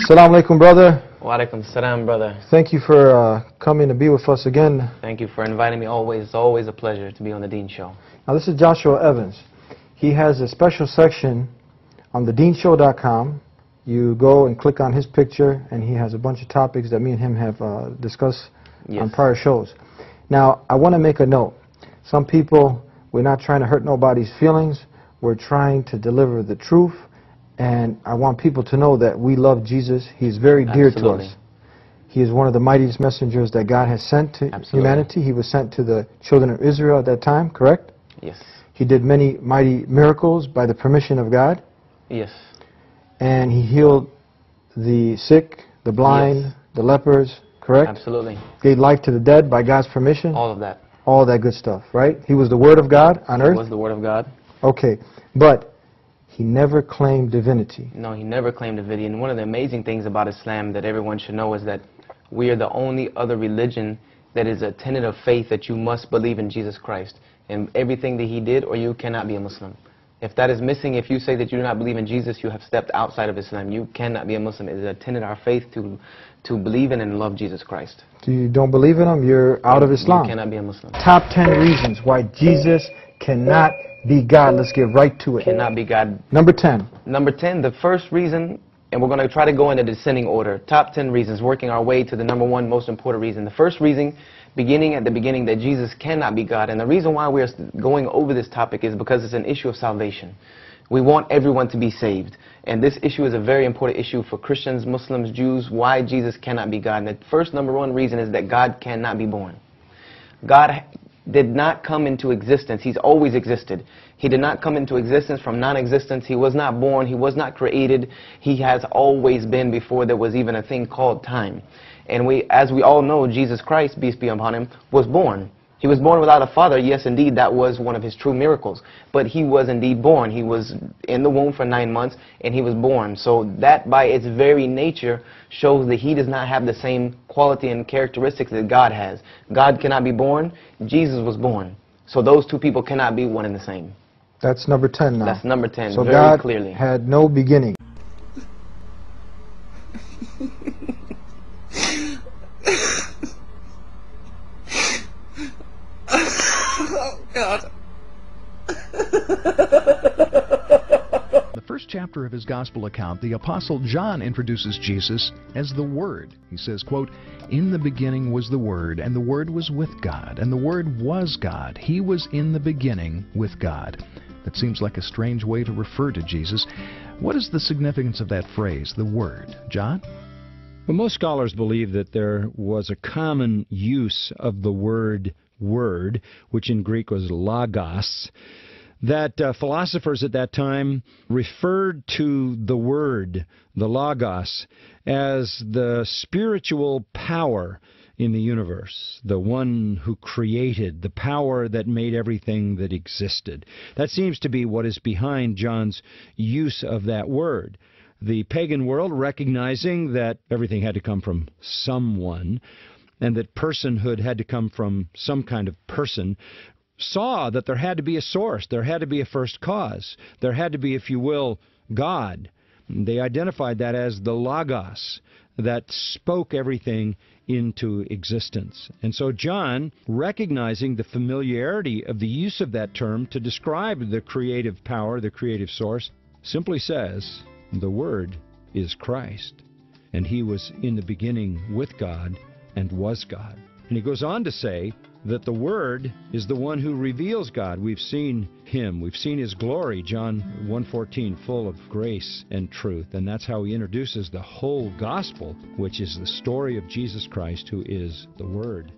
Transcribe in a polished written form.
Assalamu alaikum, brother. Wa alaikum salam, brother. Thank you for coming to be with us again. Thank you for inviting me. It's always a pleasure to be on the Deen Show. Now, this is Joshua Evans. He has a special section on thedeenshow.com. You go and click on his picture, and he has a bunch of topics that me and him have discussed on prior shows. Now, I want to make a note. Some people, we're not trying to hurt nobody's feelings. We're trying to deliver the truth. And I want people to know that we love Jesus. He's very dear to us. He is one of the mightiest messengers that God has sent to humanity. He was sent to the children of Israel at that time, correct? Yes. He did many mighty miracles by the permission of God. Yes. And he healed the sick, the blind, the lepers, correct? Absolutely. Gave life to the dead by God's permission. All of that. All that good stuff, right? He was the Word of God on earth? He was the Word of God. Okay. But he never claimed divinity. No, he never claimed divinity. And one of the amazing things about Islam that everyone should know is that we are the only other religion that is a tenet of faith that you must believe in Jesus Christ and everything that he did, or you cannot be a Muslim. If that is missing, if you say that you do not believe in Jesus, you have stepped outside of Islam. You cannot be a Muslim. It is a tenet of our faith to believe in and love Jesus Christ. If you don't believe in him, you're out of Islam. You cannot be a Muslim. Top 10 reasons why Jesus cannot be God. Let's get right to it. Cannot be God. Number 10. Number 10, the first reason, and we're going to try to go in a descending order. Top 10 reasons, working our way to the number one most important reason. The first reason, beginning at the beginning, that Jesus cannot be God. And the reason why we're going over this topic is because it's an issue of salvation. We want everyone to be saved. And this issue is a very important issue for Christians, Muslims, Jews, why Jesus cannot be God. And the first number one reason is that God cannot be born. God did not come into existence. He's always existed. He did not come into existence from non-existence. He was not born. He was not created. He has always been before there was even a thing called time. And as we all know, Jesus Christ, peace be upon him, was born. He was born without a father. Yes, indeed, that was one of his true miracles. But he was indeed born. He was in the womb for 9 months, and he was born. So that, by its very nature, shows that he does not have the same quality and characteristics that God has. God cannot be born. Jesus was born. So those two people cannot be one and the same. That's number 10 now. That's number 10, so very God clearly. Had no beginning. Oh, God. The first chapter of his gospel account, the Apostle John introduces Jesus as the Word. He says, quote, "In the beginning was the Word, and the Word was with God, and the Word was God. He was in the beginning with God." That seems like a strange way to refer to Jesus. What is the significance of that phrase, the Word? John? Well, most scholars believe that there was a common use of the word, which in Greek was logos, that philosophers at that time referred to the word, the logos, as the spiritual power in the universe, the one who created, the power that made everything that existed. That seems to be what is behind John's use of that word. The pagan world, recognizing that everything had to come from someone, and that personhood had to come from some kind of person, saw that there had to be a source, there had to be a first cause, there had to be, if you will, God. They identified that as the Logos that spoke everything into existence. And so John, recognizing the familiarity of the use of that term to describe the creative power, the creative source, simply says, the Word is Christ, and He was in the beginning with God and was God. And he goes on to say that the Word is the one who reveals God. We've seen Him. We've seen His glory, John 1:14, full of grace and truth. And that's how he introduces the whole gospel, which is the story of Jesus Christ, who is the Word.